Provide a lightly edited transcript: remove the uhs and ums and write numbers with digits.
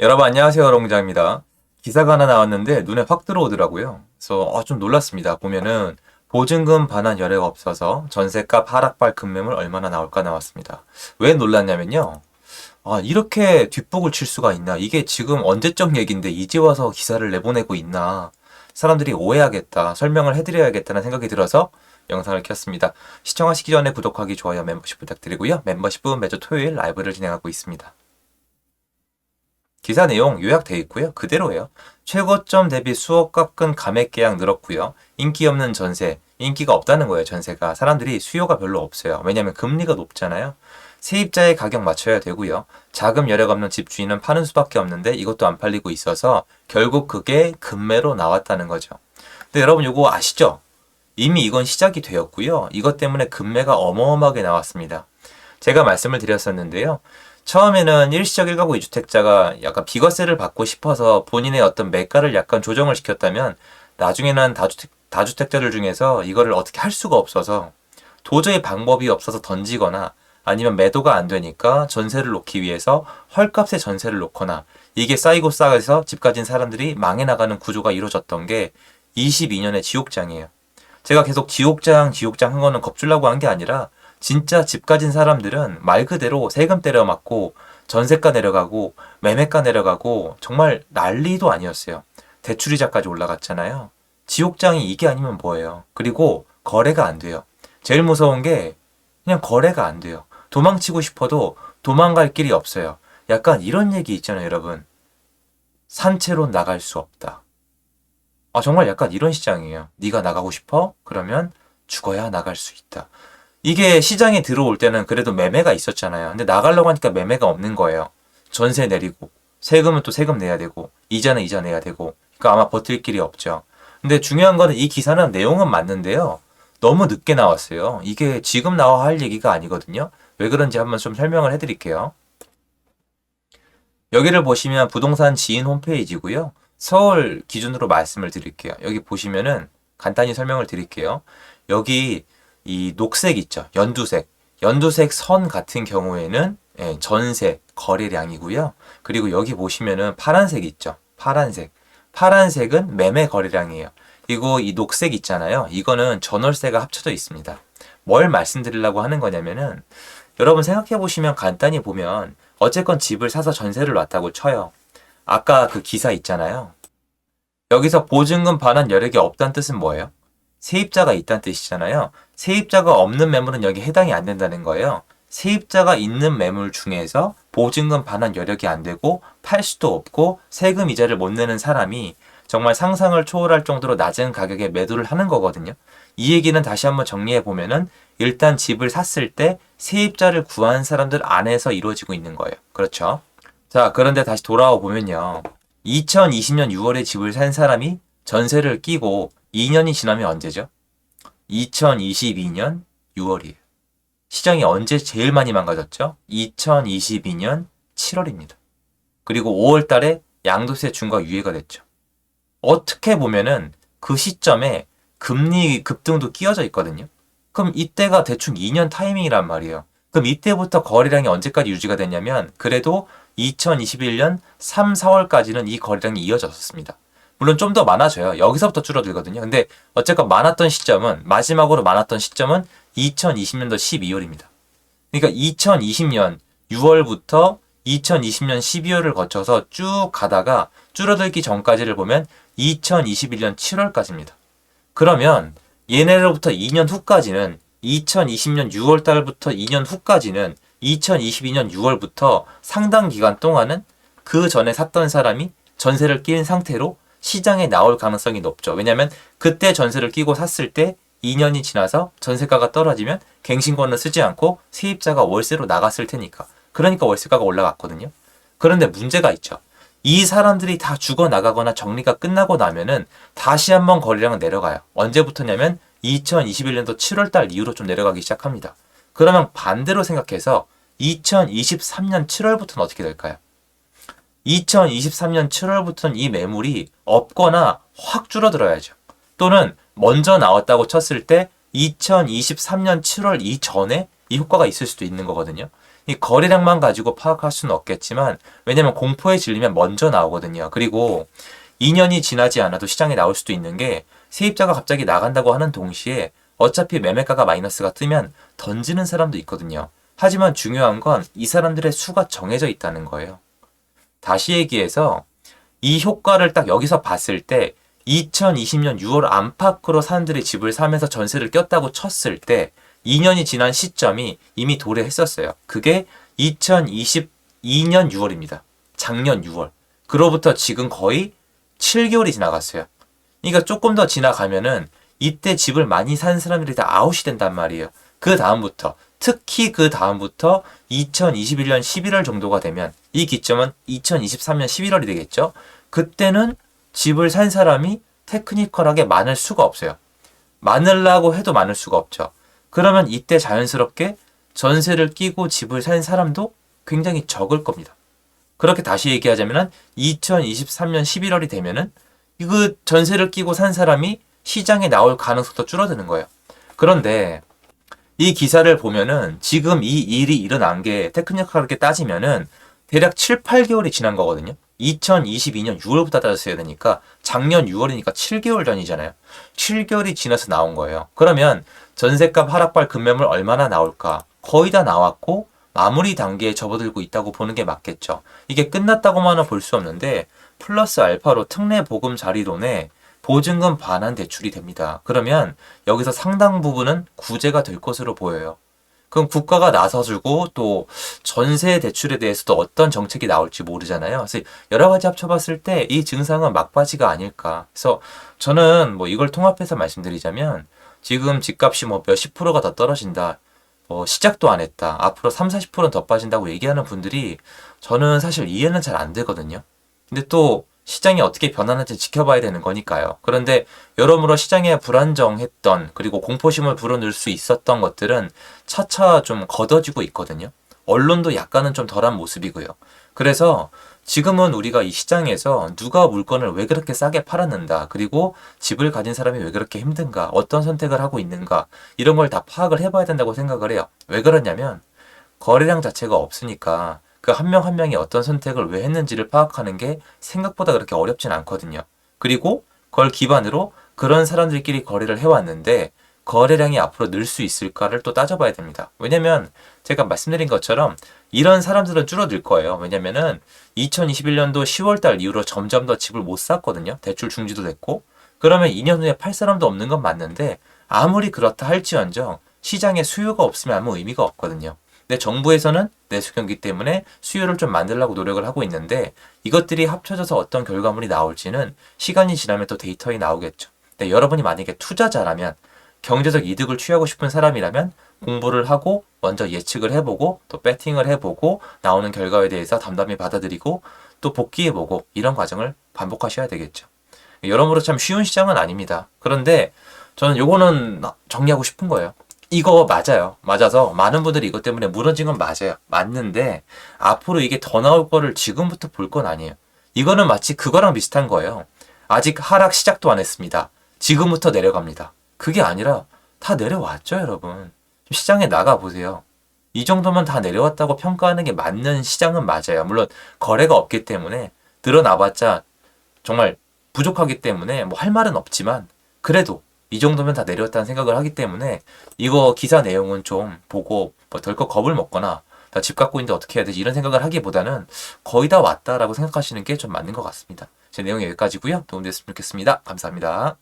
여러분 안녕하세요. 롱장입니다. 기사가 하나 나왔는데 눈에 확 들어오더라고요. 그래서 좀 놀랐습니다. 보면은 보증금 반환 여력가 없어서 전세값 하락발 급매물 얼마나 나올까 나왔습니다. 왜 놀랐냐면요. 이렇게 뒷북을 칠 수가 있나? 이게 지금 언제적 얘기인데 이제 와서 기사를 내보내고 있나? 사람들이 오해하겠다, 설명을 해드려야겠다는 생각이 들어서 영상을 켰습니다. 시청하시기 전에 구독하기, 좋아요, 멤버십 부탁드리고요. 멤버십은 매주 토요일 라이브를 진행하고 있습니다. 기사 내용 요약되어 있고요. 그대로예요. 최고점 대비 수억 깎은 감액 계약 늘었고요. 인기 없는 전세, 인기가 없다는 거예요. 전세가. 사람들이 수요가 별로 없어요. 왜냐하면 금리가 높잖아요. 세입자의 가격 맞춰야 되고요. 자금 여력 없는 집주인은 파는 수밖에 없는데 이것도 안 팔리고 있어서 결국 그게 급매로 나왔다는 거죠. 근데 여러분 이거 아시죠? 이미 이건 시작이 되었고요. 이것 때문에 급매가 어마어마하게 나왔습니다. 제가 말씀을 드렸었는데요. 처음에는 일시적 1가구 2주택자가 약간 비과세를 받고 싶어서 본인의 어떤 매가를 약간 조정을 시켰다면 나중에는 다주택자들 중에서 이거를 어떻게 할 수가 없어서 도저히 방법이 없어서 던지거나 아니면 매도가 안 되니까 전세를 놓기 위해서 헐값에 전세를 놓거나 이게 쌓이고 쌓여서 집 가진 사람들이 망해 나가는 구조가 이루어졌던 게 22년의 지옥장이에요. 제가 계속 지옥장 한 거는 겁주려고 한 게 아니라 진짜 집 가진 사람들은 말 그대로 세금 때려 맞고 전세가 내려가고 매매가 내려가고 정말 난리도 아니었어요. 대출이자까지 올라갔잖아요. 지옥장이 이게 아니면 뭐예요? 그리고 거래가 안 돼요. 제일 무서운 게 그냥 거래가 안 돼요. 도망치고 싶어도 도망갈 길이 없어요. 약간 이런 얘기 있잖아요, 여러분. 산채로 나갈 수 없다. 정말 약간 이런 시장이에요. 네가 나가고 싶어? 그러면 죽어야 나갈 수 있다. 이게 시장에 들어올 때는 그래도 매매가 있었잖아요. 근데 나가려고 하니까 매매가 없는 거예요. 전세 내리고 세금은 또 세금 내야 되고 이자는 이자 내야 되고 그러니까 아마 버틸 길이 없죠. 근데 중요한 거는 이 기사는 내용은 맞는데요. 너무 늦게 나왔어요. 이게 지금 나와 할 얘기가 아니거든요. 왜 그런지 한번 좀 설명을 해드릴게요. 여기를 보시면 부동산 지인 홈페이지고요. 서울 기준으로 말씀을 드릴게요. 여기 보시면은 간단히 설명을 드릴게요. 여기 이 녹색 있죠. 연두색. 연두색 선 같은 경우에는 전세 거래량이고요. 그리고 여기 보시면은 파란색 있죠. 파란색. 파란색은 매매 거래량이에요. 그리고 이 녹색 있잖아요. 이거는 전월세가 합쳐져 있습니다. 뭘 말씀드리려고 하는 거냐면은 여러분 생각해 보시면 간단히 보면 어쨌건 집을 사서 전세를 놨다고 쳐요. 아까 그 기사 있잖아요. 여기서 보증금 반환 여력이 없다는 뜻은 뭐예요? 세입자가 있다는 뜻이잖아요. 세입자가 없는 매물은 여기 해당이 안 된다는 거예요. 세입자가 있는 매물 중에서 보증금 반환 여력이 안 되고 팔 수도 없고 세금 이자를 못 내는 사람이 정말 상상을 초월할 정도로 낮은 가격에 매도를 하는 거거든요. 이 얘기는 다시 한번 정리해 보면은 일단 집을 샀을 때 세입자를 구한 사람들 안에서 이루어지고 있는 거예요. 그렇죠? 자, 그런데 다시 돌아와 보면요. 2020년 6월에 집을 산 사람이 전세를 끼고 2년이 지나면 언제죠? 2022년 6월이에요. 시장이 언제 제일 많이 망가졌죠? 2022년 7월입니다. 그리고 5월 달에 양도세 중과 유예가 됐죠. 어떻게 보면은 그 시점에 금리 급등도 끼어져 있거든요. 그럼 이때가 대충 2년 타이밍이란 말이에요. 그럼 이때부터 거래량이 언제까지 유지가 됐냐면 그래도 2021년 3, 4월까지는 이 거래량이 이어졌었습니다. 물론 좀 더 많아져요. 여기서부터 줄어들거든요. 근데 어쨌건 마지막으로 많았던 시점은 2020년도 12월입니다. 그러니까 2020년 6월부터 2020년 12월을 거쳐서 쭉 가다가 줄어들기 전까지를 보면 2021년 7월까지입니다. 그러면 얘네로부터 2년 후까지는 2020년 6월 달부터 2년 후까지는 2022년 6월부터 상당 기간 동안은 그 전에 샀던 사람이 전세를 낀 상태로 시장에 나올 가능성이 높죠. 왜냐하면 그때 전세를 끼고 샀을 때 2년이 지나서 전세가가 떨어지면 갱신권을 쓰지 않고 세입자가 월세로 나갔을 테니까. 그러니까 월세가가 올라갔거든요. 그런데 문제가 있죠. 이 사람들이 다 죽어나가거나 정리가 끝나고 나면은 다시 한번 거래량은 내려가요. 언제부터냐면 2021년도 7월달 이후로 좀 내려가기 시작합니다. 그러면 반대로 생각해서 2023년 7월부터는 어떻게 될까요? 2023년 7월부터는 이 매물이 없거나 확 줄어들어야죠. 또는 먼저 나왔다고 쳤을 때 2023년 7월 이전에 이 효과가 있을 수도 있는 거거든요. 이 거래량만 가지고 파악할 수는 없겠지만 왜냐면 공포에 질리면 먼저 나오거든요. 그리고 2년이 지나지 않아도 시장에 나올 수도 있는 게 세입자가 갑자기 나간다고 하는 동시에 어차피 매매가가 마이너스가 뜨면 던지는 사람도 있거든요. 하지만 중요한 건 이 사람들의 수가 정해져 있다는 거예요. 다시 얘기해서 이 효과를 딱 여기서 봤을 때 2020년 6월 안팎으로 사람들이 집을 사면서 전세를 꼈다고 쳤을 때 2년이 지난 시점이 이미 도래했었어요. 그게 2022년 6월입니다. 작년 6월. 그로부터 지금 거의 7개월이 지나갔어요. 그러니까 조금 더 지나가면은 이때 집을 많이 산 사람들이 다 아웃이 된단 말이에요. 그 다음부터, 특히 그 다음부터 2021년 11월 정도가 되면 이 기점은 2023년 11월이 되겠죠. 그때는 집을 산 사람이 테크니컬하게 많을 수가 없어요. 많으려고 해도 많을 수가 없죠. 그러면 이때 자연스럽게 전세를 끼고 집을 산 사람도 굉장히 적을 겁니다. 그렇게 다시 얘기하자면 2023년 11월이 되면은 그 전세를 끼고 산 사람이 시장에 나올 가능성도 줄어드는 거예요. 그런데 이 기사를 보면은 지금 이 일이 일어난 게 테크니컬하게 따지면은 대략 7, 8개월이 지난 거거든요. 2022년 6월부터 따졌어야 되니까 작년 6월이니까 7개월 전이잖아요. 7개월이 지나서 나온 거예요. 그러면 전세값 하락발 급매물 얼마나 나올까? 거의 다 나왔고 마무리 단계에 접어들고 있다고 보는 게 맞겠죠. 이게 끝났다고만은 볼 수 없는데 플러스 알파로 특례 보금 자리론에 보증금 반환 대출이 됩니다. 그러면 여기서 상당 부분은 구제가 될 것으로 보여요. 그럼 국가가 나서주고 또 전세 대출에 대해서도 어떤 정책이 나올지 모르잖아요. 그래서 여러 가지 합쳐봤을 때 이 증상은 막바지가 아닐까. 그래서 저는 뭐 이걸 통합해서 말씀드리자면 지금 집값이 뭐 몇십 프로가 더 떨어진다. 시작도 안 했다. 앞으로 3, 40%는 더 빠진다고 얘기하는 분들이 저는 사실 이해는 잘 안 되거든요. 근데 또 시장이 어떻게 변하는지 지켜봐야 되는 거니까요. 그런데 여러모로 시장에 불안정했던 그리고 공포심을 불어넣을 수 있었던 것들은 차차 좀 걷어지고 있거든요. 언론도 약간은 좀 덜한 모습이고요. 그래서 지금은 우리가 이 시장에서 누가 물건을 왜 그렇게 싸게 팔았는가, 그리고 집을 가진 사람이 왜 그렇게 힘든가, 어떤 선택을 하고 있는가, 이런 걸 다 파악을 해봐야 된다고 생각을 해요. 왜 그러냐면 거래량 자체가 없으니까 그 한 명 한 명이 어떤 선택을 왜 했는지를 파악하는 게 생각보다 그렇게 어렵진 않거든요. 그리고 그걸 기반으로 그런 사람들끼리 거래를 해왔는데 거래량이 앞으로 늘 수 있을까를 또 따져봐야 됩니다. 왜냐면 제가 말씀드린 것처럼 이런 사람들은 줄어들 거예요. 왜냐면은 2021년도 10월달 이후로 점점 더 집을 못 샀거든요. 대출 중지도 됐고. 그러면 2년 후에 팔 사람도 없는 건 맞는데 아무리 그렇다 할지언정 시장에 수요가 없으면 아무 의미가 없거든요. 근데 정부에서는 내수 경기 때문에 수요를 좀 만들려고 노력을 하고 있는데 이것들이 합쳐져서 어떤 결과물이 나올지는 시간이 지나면 또 데이터에 나오겠죠. 근데 여러분이 만약에 투자자라면 경제적 이득을 취하고 싶은 사람이라면 공부를 하고 먼저 예측을 해보고 또 배팅을 해보고 나오는 결과에 대해서 담담히 받아들이고 또 복귀해보고 이런 과정을 반복하셔야 되겠죠. 여러모로 참 쉬운 시장은 아닙니다. 그런데 저는 요거는 정리하고 싶은 거예요. 이거 맞아요. 맞아서 많은 분들이 이것 때문에 무너진 건 맞아요. 맞는데 앞으로 이게 더 나올 거를 지금부터 볼 건 아니에요. 이거는 마치 그거랑 비슷한 거예요. 아직 하락 시작도 안 했습니다. 지금부터 내려갑니다. 그게 아니라 다 내려왔죠, 여러분. 시장에 나가보세요. 이 정도면 다 내려왔다고 평가하는 게 맞는 시장은 맞아요. 물론 거래가 없기 때문에 늘어나봤자 정말 부족하기 때문에 뭐 할 말은 없지만 그래도 이 정도면 다 내려왔다는 생각을 하기 때문에 이거 기사 내용은 좀 보고 뭐 덜컥 겁을 먹거나 나 집 갖고 있는데 어떻게 해야 되지 이런 생각을 하기보다는 거의 다 왔다라고 생각하시는 게 좀 맞는 것 같습니다. 제 내용 여기까지고요. 도움됐으면 좋겠습니다. 감사합니다.